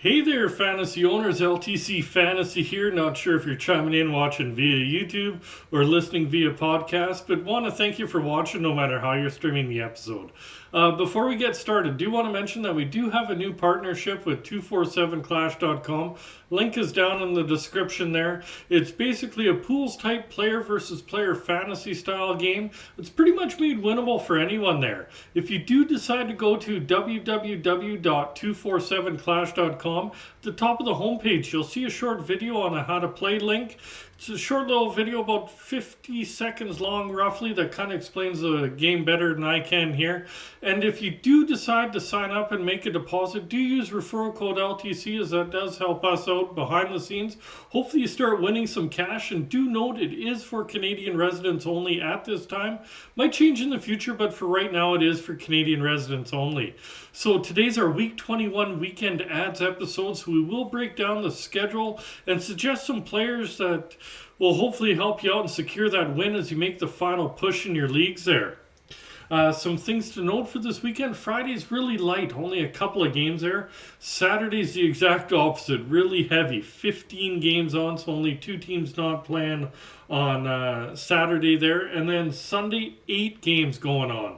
Hey there, fantasy owners. LTC Fantasy here. Not sure if you're chiming in watching via YouTube or listening via podcast, but want to thank you for watching no matter how you're streaming the episode. Before we get started, do want to mention that we do have a new partnership with 247clash.com. Link is down in the description there. It's basically a pools type player versus player fantasy style game. It's pretty much made winnable for anyone there. If you do decide to go to www.247clash.com, at the top of the homepage you'll see a short video on a how to play link. It's a short little video about 50 seconds long roughly that kind of explains the game better than I can here. And if you do decide to sign up and make a deposit, do use referral code LTC, as that does help us out behind the scenes. Hopefully you start winning some cash, and do note it is for Canadian residents only at this time. Might change in the future, but for right now it is for Canadian residents only. So today's our week 21 weekend ads episode, so we will break down the schedule and suggest some players that will hopefully help you out and secure that win as you make the final push in your leagues there. Some things to note for this weekend. Friday's really light, only a couple of games there. Saturday's the exact opposite, really heavy, 15 games on, so only 2 teams not playing on Saturday there. And then Sunday, 8 games going on.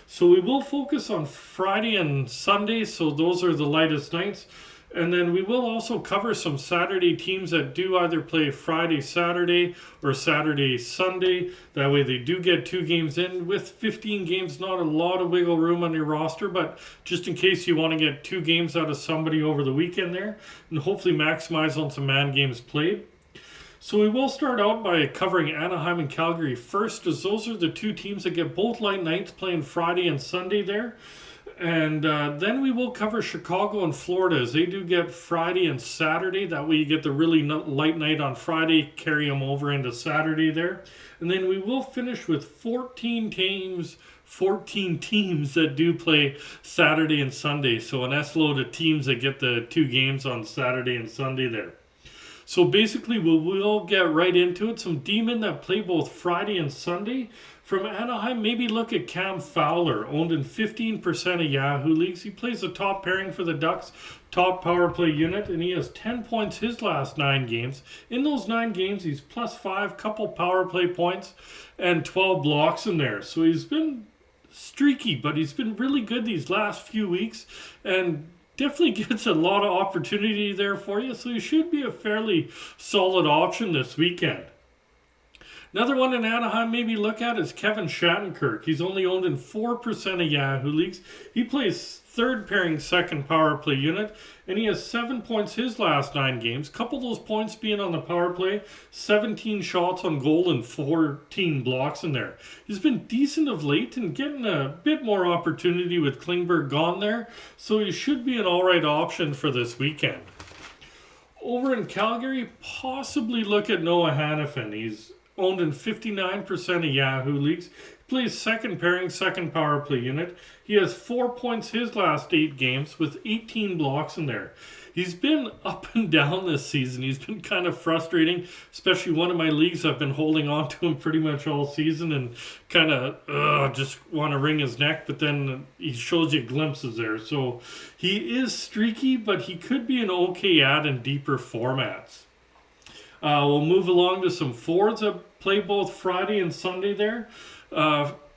So we will focus on Friday and Sunday, so those are the lightest nights. And then we will also cover some Saturday teams that do either play Friday, Saturday, or Saturday, Sunday. That way they do get 2 games in. With 15 games, not a lot of wiggle room on your roster, but just in case you want to get 2 games out of somebody over the weekend there, and hopefully maximize on some man games played. So we will start out by covering Anaheim and Calgary first, as those are the 2 teams that get both light nights playing Friday and Sunday there. And then we will cover Chicago and Florida, as they do get Friday and Saturday. That way you get the really light night on Friday, carry them over into Saturday there. And then we will finish with 14 teams that do play Saturday and Sunday. So an S-load of teams that get the 2 games on Saturday and Sunday there. So basically we will get right into it. Some D-men that play both Friday and Sunday. From Anaheim, maybe look at Cam Fowler, owned in 15% of Yahoo leagues. He plays the top pairing for the Ducks, top power play unit, and he has 10 points his last 9 games. In those 9 games, he's +5, couple power play points, and 12 blocks in there. So he's been streaky, but he's been really good these last few weeks, and definitely gets a lot of opportunity there for you. So he should be a fairly solid option this weekend. Another one in Anaheim maybe look at is Kevin Shattenkirk. He's only owned in 4% of Yahoo leagues. He plays third pairing second power play unit, and he has 7 points his last 9 games. Couple of those points being on the power play, 17 shots on goal and 14 blocks in there. He's been decent of late and getting a bit more opportunity with Klingberg gone there, so he should be an alright option for this weekend. Over in Calgary, possibly look at Noah Hannafin. He's owned in 59% of Yahoo leagues. He plays second pairing, second power play unit. He has 4 points his last 8 games with 18 blocks in there. He's been up and down this season. He's been kind of frustrating, especially one of my leagues. I've been holding on to him pretty much all season and kind of just want to wring his neck, but then he shows you glimpses there. So he is streaky, but he could be an okay ad in deeper formats. We'll move along to some forwards that play both Friday and Sunday there.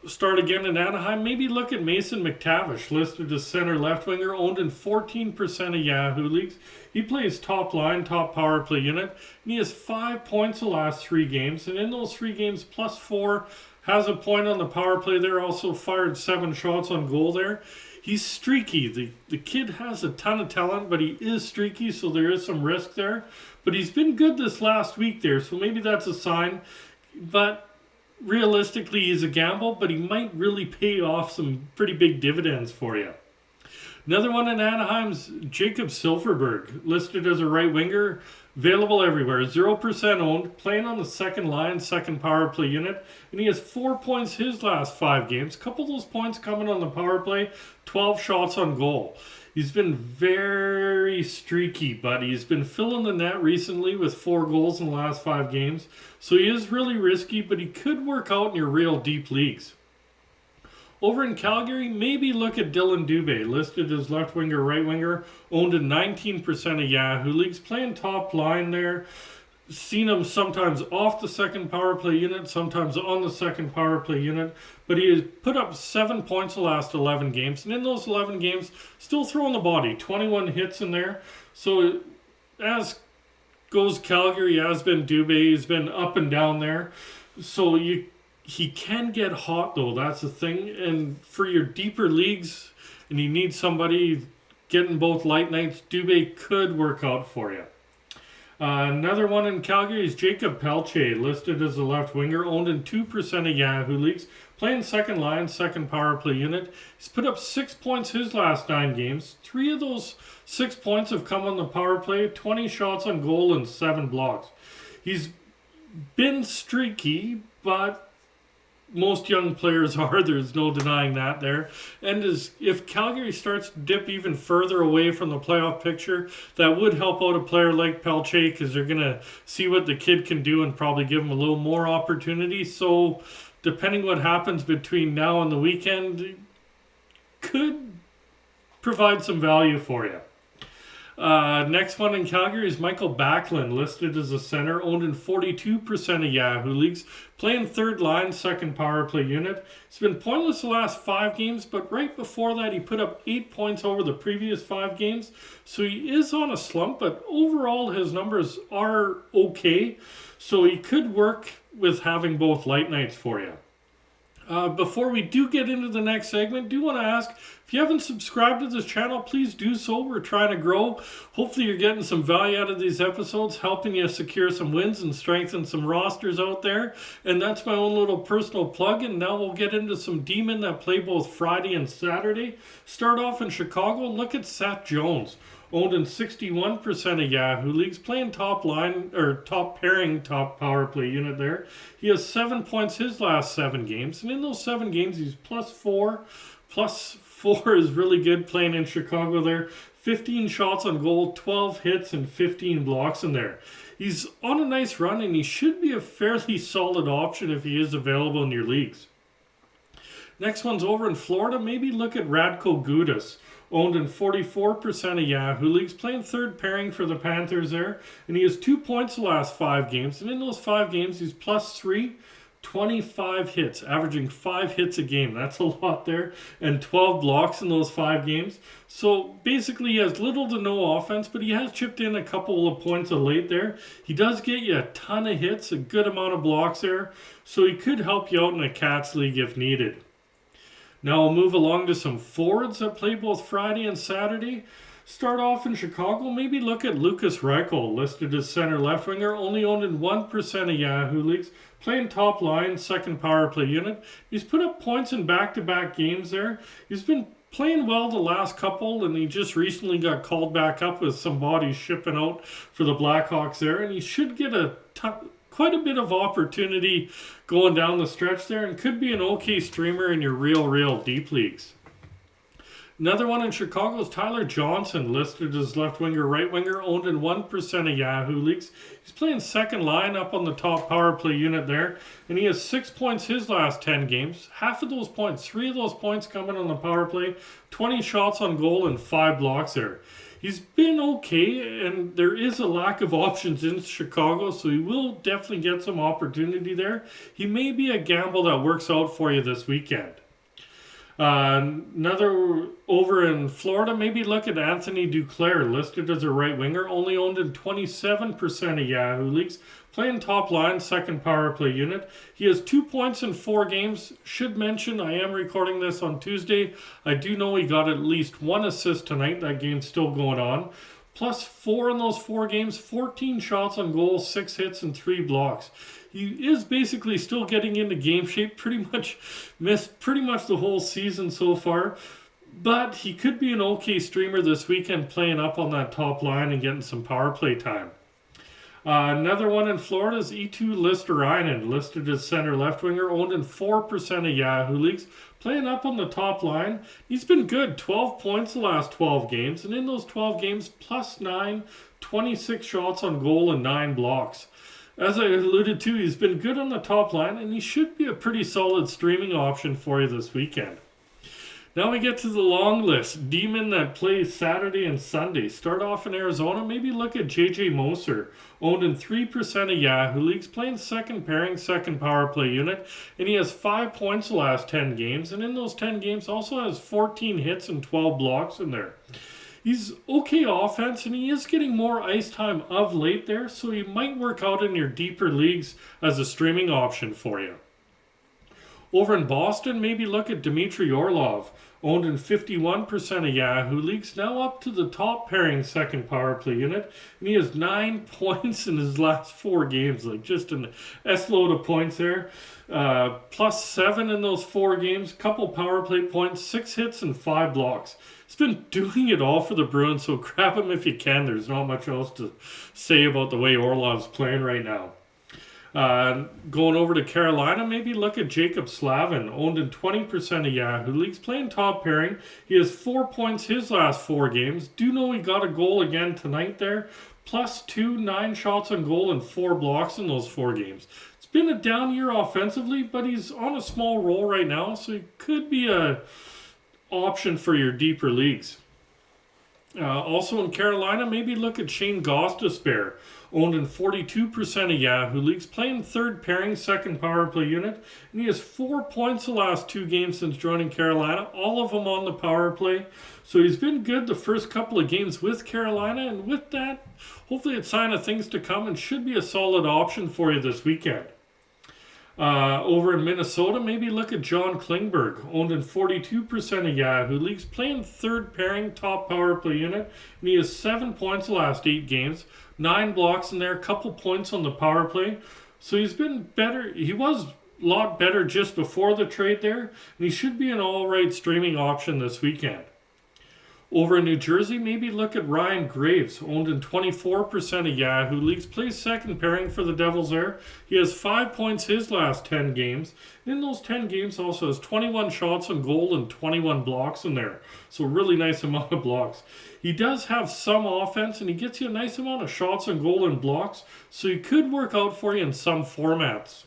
Start again in Anaheim. Maybe look at Mason McTavish, listed as center left winger, owned in 14% of Yahoo leagues. He plays top line, top power play unit, and he has 5 points the last 3 games. And in those 3 games, +4, has a point on the power play there. Also fired 7 shots on goal there. He's streaky. The kid has a ton of talent, but he is streaky, so there is some risk there. But he's been good this last week there, so maybe that's a sign. But realistically, he's a gamble, but he might really pay off some pretty big dividends for you. Another one in Anaheim's Jacob Silfverberg, listed as a right winger, available everywhere, 0% owned, playing on the second line, second power play unit, and he has 4 points his last 5 games. A couple of those points coming on the power play, 12 shots on goal. He's been very streaky, but he's been filling the net recently with 4 goals in the last 5 games. So he is really risky, but he could work out in your real deep leagues. Over in Calgary, maybe look at Dylan Dubé, listed as left winger, right winger, owned in 19% of Yahoo leagues, playing top line there. Seen him sometimes off the second power play unit, sometimes on the second power play unit, but he has put up 7 points the last 11 games, and in those 11 games, still throwing the body, 21 hits in there. So as goes Calgary, has been Dubé, he's been up and down there. So he can get hot though, that's the thing. And for your deeper leagues, and you need somebody getting both light nights, Dubé could work out for you. Another one in Calgary is Jacob Pelche, listed as a left winger, owned in 2% of Yahoo leagues, playing second line, second power play unit. He's put up 6 points his last 9 games. 3 of those 6 points have come on the power play, 20 shots on goal and 7 blocks. He's been streaky, but most young players are. There's no denying that there. And if Calgary starts to dip even further away from the playoff picture, that would help out a player like Pelche, because they're going to see what the kid can do and probably give him a little more opportunity. So depending what happens between now and the weekend, could provide some value for you. Next one in Calgary is Michael Backlund, listed as a center, owned in 42% of Yahoo leagues, playing third line, second power play unit. He's been pointless the last 5 games, but right before that he put up 8 points over the previous 5 games. So he is on a slump, but overall his numbers are okay. So he could work with having both light nights for you. Before we do get into the next segment, do want to ask, if you haven't subscribed to this channel, please do so. We're trying to grow. Hopefully you're getting some value out of these episodes, helping you secure some wins and strengthen some rosters out there. And that's my own little personal plug. And now we'll get into some D-men that play both Friday and Saturday. Start off in Chicago. Look at Seth Jones, owned in 61% of Yahoo leagues, playing top line, or top pairing, top power play unit there. He has 7 points his last 7 games, and in those 7 games he's +4. +4 is really good playing in Chicago there. 15 shots on goal, 12 hits, and 15 blocks in there. He's on a nice run, and he should be a fairly solid option if he is available in your leagues. Next one's over in Florida. Maybe look at Radko Gudas, owned in 44% of Yahoo leagues, playing third pairing for the Panthers there. And he has 2 points the last 5 games. And in those 5 games, he's +3, 25 hits, averaging 5 hits a game. That's a lot there. And 12 blocks in those 5 games. So basically he has little to no offense, but he has chipped in a couple of points of late there. He does get you a ton of hits, a good amount of blocks there. So he could help you out in a Cats league if needed. Now we'll move along to some forwards that play both Friday and Saturday. Start off in Chicago. Maybe look at Lukas Reichel, listed as center left winger, only owned in 1% of Yahoo leagues, playing top line, second power play unit. He's put up points in back-to-back games there. He's been playing well the last couple, and he just recently got called back up with some bodies shipping out for the Blackhawks there, and he should get quite a bit of opportunity going down the stretch there, and could be an okay streamer in your real deep leagues. Another one in Chicago is Tyler Johnson, listed as left winger, right winger, owned in 1% of Yahoo leagues. He's playing second line up on the top power play unit there, and he has 6 points his last 10 games. Half of those points, 3 of those points coming on the power play, 20 shots on goal and 5 blocks there. He's been okay, and there is a lack of options in Chicago, so he will definitely get some opportunity there. He may be a gamble that works out for you this weekend. Another over in Florida, maybe look at Anthony Duclair, listed as a right winger, only owned in 27% of Yahoo leagues, playing top line, second power play unit. He has 2 points in 4 games. Should mention, I am recording this on Tuesday. I do know he got at least 1 assist tonight. That game's still going on. +4 in those 4 games, 14 shots on goal, 6 hits, and 3 blocks. He is basically still getting into game shape. Missed pretty much the whole season so far. But he could be an okay streamer this weekend, playing up on that top line and getting some power play time. Another one in Florida is Eetu Listerainen, listed as center left winger, owned in 4% of Yahoo leagues, playing up on the top line. He's been good, 12 points the last 12 games, and in those 12 games, +9, 26 shots on goal and 9 blocks. As I alluded to, he's been good on the top line, and he should be a pretty solid streaming option for you this weekend. Now we get to the long list. Demon that plays Saturday and Sunday. Start off in Arizona. Maybe look at JJ Moser, owned in 3% of Yahoo leagues, playing second pairing, second power play unit, and he has 5 points the last 10 games, and in those 10 games also has 14 hits and 12 blocks in there. He's okay offense, and he is getting more ice time of late there, so he might work out in your deeper leagues as a streaming option for you. Over in Boston, maybe look at Dmitry Orlov, owned in 51% of Yahoo leagues, now up to the top pairing second power play unit, and he has 9 points in his last 4 games, like just an S-load of points there. +7 in those 4 games, couple power play points, 6 hits and 5 blocks. He's been doing it all for the Bruins, so grab him if you can. There's not much else to say about the way Orlov's playing right now. Going over to Carolina, maybe look at Jacob Slavin, owned in 20% of Yahoo leagues, playing top pairing. He has 4 points his last 4 games. Do know he got a goal again tonight there. +2, 9 shots on goal and 4 blocks in those 4 games. It's been a down year offensively, but he's on a small roll right now, so he could be a option for your deeper leagues. Also in Carolina, maybe look at Shane Gostisbehere, owned in 42% of Yahoo leagues, playing third pairing, second power play unit, and he has 4 points the last 2 games since joining Carolina, all of them on the power play. So he's been good the first couple of games with Carolina, and with that, hopefully it's a sign of things to come and should be a solid option for you this weekend. Over in Minnesota, maybe look at John Klingberg, owned in 42% of Yahoo leagues, playing third pairing, top power play unit, and he has 7 points the last 8 games, 9 blocks in there, couple points on the power play. So he's been better. He was a lot better just before the trade there, and he should be an all-right streaming option this weekend. Over in New Jersey, maybe look at Ryan Graves, owned in 24% of Yahoo leagues, plays second pairing for the Devils there. He has 5 points his last 10 games. In those 10 games also has 21 shots on goal and 21 blocks in there. So really nice amount of blocks. He does have some offense, and he gets you a nice amount of shots on goal and blocks, so he could work out for you in some formats.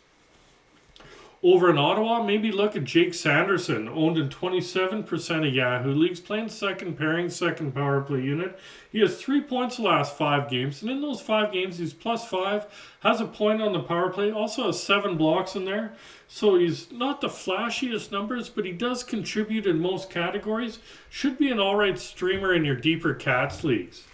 Over in Ottawa, maybe look at Jake Sanderson, owned in 27% of Yahoo leagues, playing second pairing, second power play unit. He has 3 points the last 5 games, and in those 5 games, he's +5, has a point on the power play, also has 7 blocks in there. So he's not the flashiest numbers, but he does contribute in most categories. Should be an all-right streamer in your deeper Cats leagues.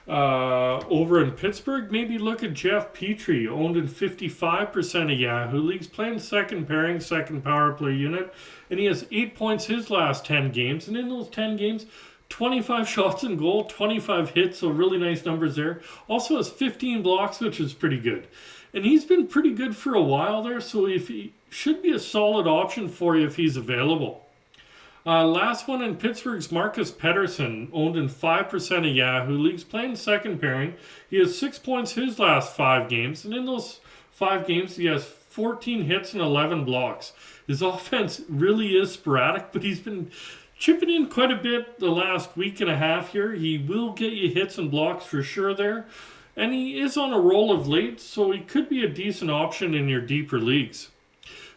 Over in Pittsburgh, maybe look at Jeff Petrie, owned in 55% of Yahoo leagues, playing second pairing, second power play unit, and he has 8 points his last 10 games, and in those 10 games, 25 shots in goal, 25 hits, so really nice numbers there. Also has 15 blocks, which is pretty good. And he's been pretty good for a while there, so if he should be a solid option for you if he's available. Last one in Pittsburgh's Marcus Pettersson, owned in 5% of Yahoo leagues, playing second pairing. He has 6 points his last 5 games, and in those 5 games he has 14 hits and 11 blocks. His offense really is sporadic, but he's been chipping in quite a bit the last week and a half here. He will get you hits and blocks for sure there, and he is on a roll of late, so he could be a decent option in your deeper leagues.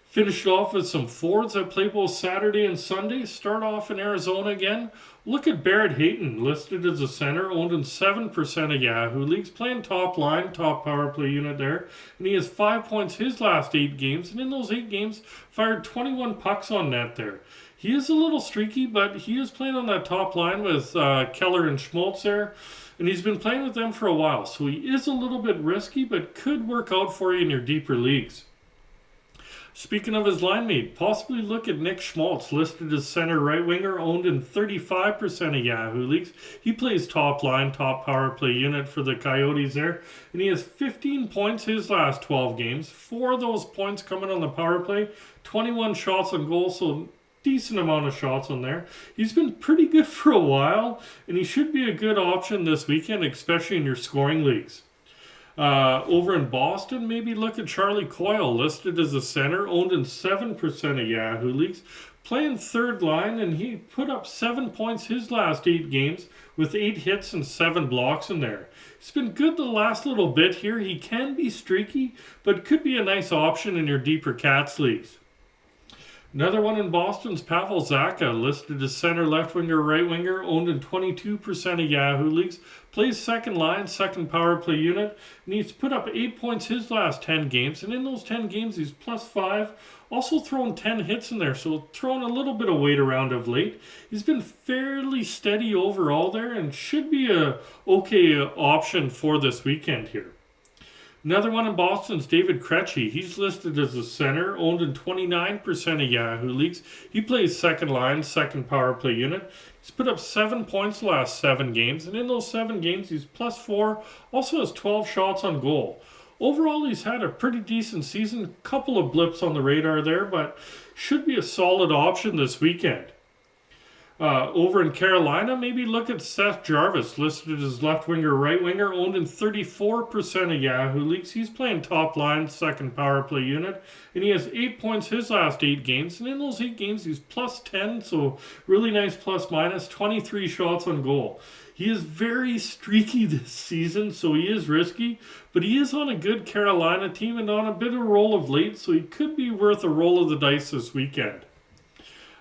Finished off with some forwards that play both Saturday and Sunday. Start off in Arizona again. Look at Barrett Hayton, listed as a center, owned in 7% of Yahoo leagues, playing top line, top power play unit there. And he has 5 points his last 8 games, and in those 8 games, fired 21 pucks on net there. He is a little streaky, but he is playing on that top line with Keller and Schmaltz there, and he's been playing with them for a while. So he is a little bit risky, but could work out for you in your deeper leagues. Speaking of his line mate, possibly look at Nick Schmaltz, listed as center right winger, owned in 35% of Yahoo leagues. He plays top line, top power play unit for the Coyotes there, and he has 15 points his last 12 games. 4 of those points coming on the power play, 21 shots on goal, so decent amount of shots on there. He's been pretty good for a while, and he should be a good option this weekend, especially in your scoring leagues. Over in Boston, maybe look at Charlie Coyle, listed as a center, owned in 7% of Yahoo leagues, playing third line, and he put up 7 points his last 8 games with 8 hits and 7 blocks in there. He's been good the last little bit here. He can be streaky, but could be a nice option in your deeper Cats leagues. Another one in Boston's Pavel Zacha, listed as center, left winger, right winger, owned in 22% of Yahoo leagues, plays second line, second power play unit, and he's put up 8 points his last 10 games, and in those 10 games he's +5, also thrown 10 hits in there, so throwing a little bit of weight around of late. He's been fairly steady overall there and should be a okay option for this weekend here. Another one in Boston's David Krejci. He's listed as a center, owned in 29% of Yahoo leagues. He plays second line, second power play unit. He's put up 7 points the last 7 games, and in those 7 games, he's +4, also has 12 shots on goal. Overall, he's had a pretty decent season. Couple of blips on the radar there, but should be a solid option this weekend. Over in Carolina, maybe look at Seth Jarvis, listed as left winger, right winger, owned in 34% of Yahoo leagues. He's playing top line, second power play unit, and he has 8 points his last 8 games. And in those 8 games, he's +10, so really nice plus-minus, 23 shots on goal. He is very streaky this season, so he is risky, but he is on a good Carolina team and on a bit of a roll of late, so he could be worth a roll of the dice this weekend.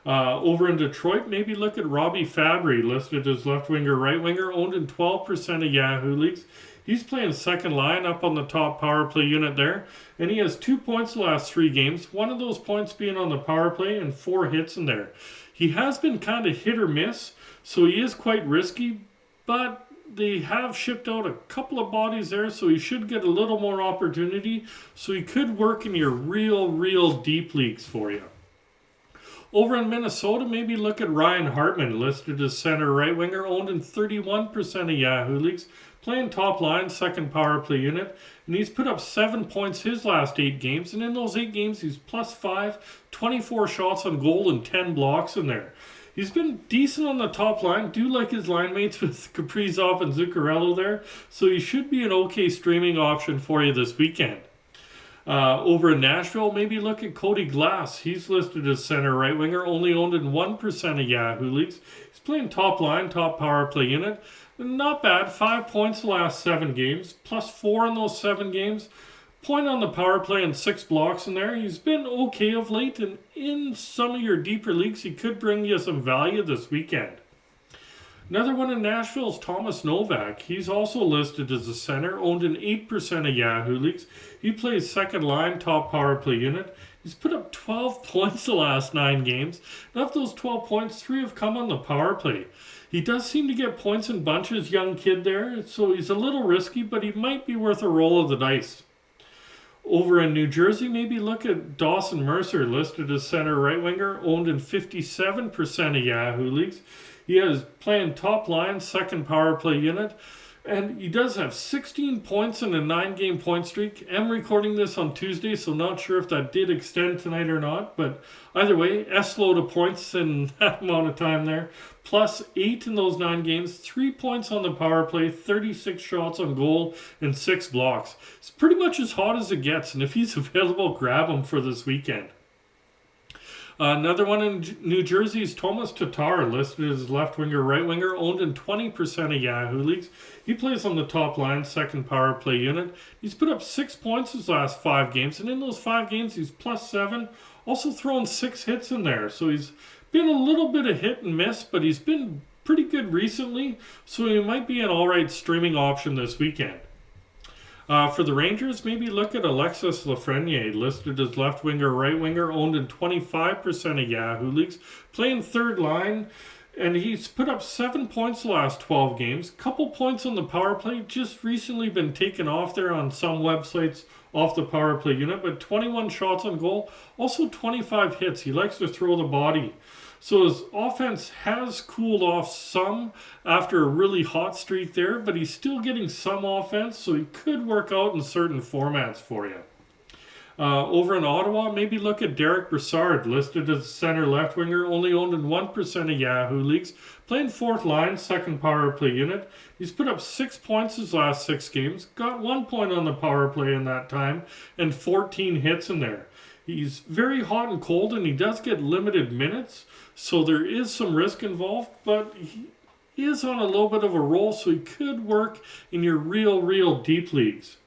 Over in Detroit, maybe look at Robby Fabbri, listed as left winger, right winger, owned in 12% of Yahoo leagues. He's playing second line up on the top power play unit there, and he has 2 points the last 3 games, one of those points being on the power play and 4 hits in there. He has been kind of hit or miss, so he is quite risky, but they have shipped out a couple of bodies there, so he should get a little more opportunity, so he could work in your real deep leagues for you. Over in Minnesota, maybe look at Ryan Hartman, listed as center right winger, owned in 31% of Yahoo leagues, playing top line, second power play unit, and he's put up 7 points his last 8 games, and in those 8 games he's +5, 24 shots on goal and 10 blocks in there. He's been decent on the top line, do like his line mates with Kaprizov and Zuccarello there, so he should be an okay streaming option for you this weekend. Over in Nashville, maybe look at Cody Glass. He's listed as center right winger, only owned in 1% of Yahoo leagues. He's playing top line, top power play unit. Not bad, 5 points the last 7 games, +4 in those 7 games. Point on the power play and 6 blocks in there. He's been okay of late, and in some of your deeper leagues, he could bring you some value this weekend. Another one in Nashville is Thomas Novak. He's also listed as a center, owned in 8% of Yahoo leagues. He plays second line, top power play unit. He's put up 12 points the last 9 games. And of those 12 points, 3 have come on the power play. He does seem to get points in bunches, young kid there, so he's a little risky, but he might be worth a roll of the dice. Over in New Jersey, maybe look at Dawson Mercer, listed as center right winger, owned in 57% of Yahoo leagues. He is playing top line, second power play unit, and he does have 16 points in a 9-game point streak. I'm recording this on Tuesday, so not sure if that did extend tonight or not, but either way, S-load of points in that amount of time there. +8 in those 9 games, 3 points on the power play, 36 shots on goal, and 6 blocks. It's pretty much as hot as it gets, and if he's available, grab him for this weekend. Another one in New Jersey is Thomas Tatar, listed as left winger, right winger, owned in 20% of Yahoo leagues. He plays on the top line, second power play unit. He's put up 6 points his last 5 games, and in those 5 games he's +7, also thrown 6 hits in there. So he's been a little bit of hit and miss, but he's been pretty good recently, so he might be an alright streaming option this weekend. For the Rangers, maybe look at Alexis Lafreniere, listed as left winger, right winger, owned in 25% of Yahoo leagues, playing third line, and he's put up 7 points the last 12 games. Couple points on the power play, just recently been taken off there on some websites off the power play unit, but 21 shots on goal, also 25 hits. He likes to throw the body. So his offense has cooled off some after a really hot streak there, but he's still getting some offense, so he could work out in certain formats for you. Over in Ottawa, maybe look at Derek Brassard, listed as center left winger, only owned in 1% of Yahoo leagues, playing fourth line, second power play unit. He's put up 6 points his last 6 games, got 1 point on the power play in that time, and 14 hits in there. He's very hot and cold, and he does get limited minutes, so there is some risk involved, but he is on a little bit of a roll, so he could work in your real deep leagues.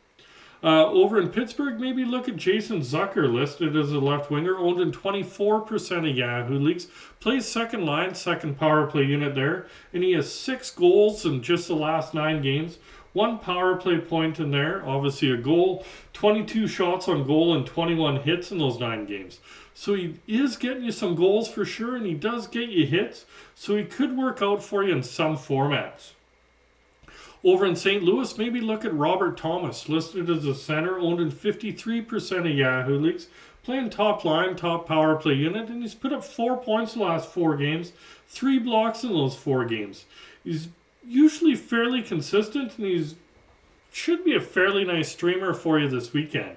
Over in Pittsburgh, maybe look at Jason Zucker, listed as a left winger, owned in 24% of Yahoo leagues. Plays second line, second power play unit there, and he has 6 goals in just the last 9 games. 1 power play point in there, obviously a goal, 22 shots on goal, and 21 hits in those 9 games. So he is getting you some goals for sure, and he does get you hits, so he could work out for you in some formats. Over in St. Louis, maybe look at Robert Thomas, listed as a center, owned in 53% of Yahoo leagues, playing top line, top power play unit, and he's put up 4 points the last 4 games, 3 blocks in those 4 games. He's usually fairly consistent, and he should be a fairly nice streamer for you this weekend.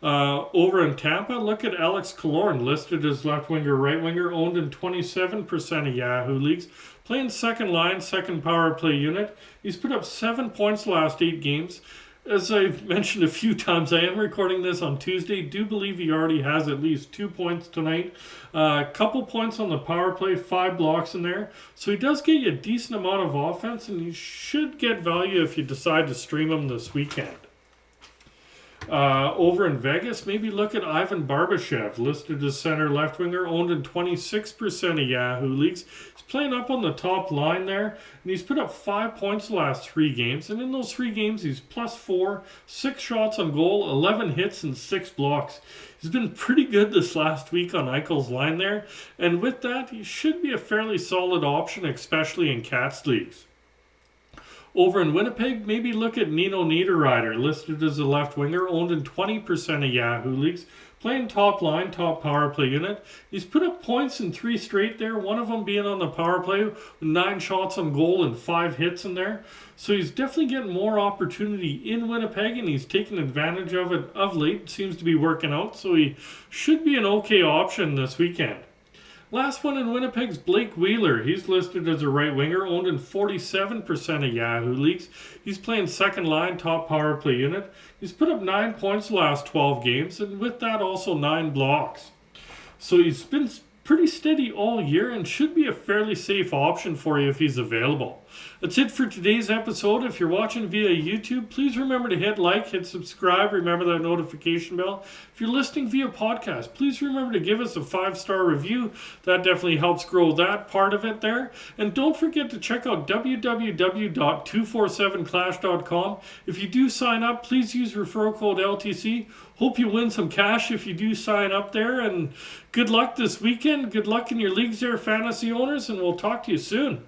Over in Tampa, look at Alex Killorn, listed as left winger, right winger, owned in 27% of Yahoo leagues, playing second line, second power play unit. He's put up 7 points the last 8 games. As I've mentioned a few times, I am recording this on Tuesday. Do believe he already has at least 2 points tonight. A couple points on the power play, 5 blocks in there. So he does get you a decent amount of offense, and you should get value if you decide to stream him this weekend. Over in Vegas, maybe look at Ivan Barbashev, listed as center left winger, owned in 26% of Yahoo leagues. He's playing up on the top line there, and he's put up 5 points the last 3 games. And in those 3 games, he's +4, 6 shots on goal, 11 hits, and 6 blocks. He's been pretty good this last week on Eichel's line there, and with that, he should be a fairly solid option, especially in Cats leagues. Over in Winnipeg, maybe look at Nino Niederreiter, listed as a left winger, owned in 20% of Yahoo leagues, playing top line, top power play unit. He's put up points in 3 straight there, one of them being on the power play with 9 shots on goal and 5 hits in there. So he's definitely getting more opportunity in Winnipeg, and he's taking advantage of it of late. It seems to be working out, so he should be an okay option this weekend. Last one in Winnipeg's Blake Wheeler. He's listed as a right winger, owned in 47% of Yahoo leagues. He's playing second line, top power play unit. He's put up 9 points the last 12 games, and with that also 9 blocks. So he's been pretty steady all year and should be a fairly safe option for you if he's available. That's it for today's episode. If you're watching via YouTube, please remember to hit like, hit subscribe, remember that notification bell. If you're listening via podcast, please remember to give us a 5-star review. That definitely helps grow that part of it there. And don't forget to check out www.247clash.com. If you do sign up, please use referral code LTC. Hope you win some cash if you do sign up there. And good luck this weekend. Good luck in your leagues there, fantasy owners, and we'll talk to you soon.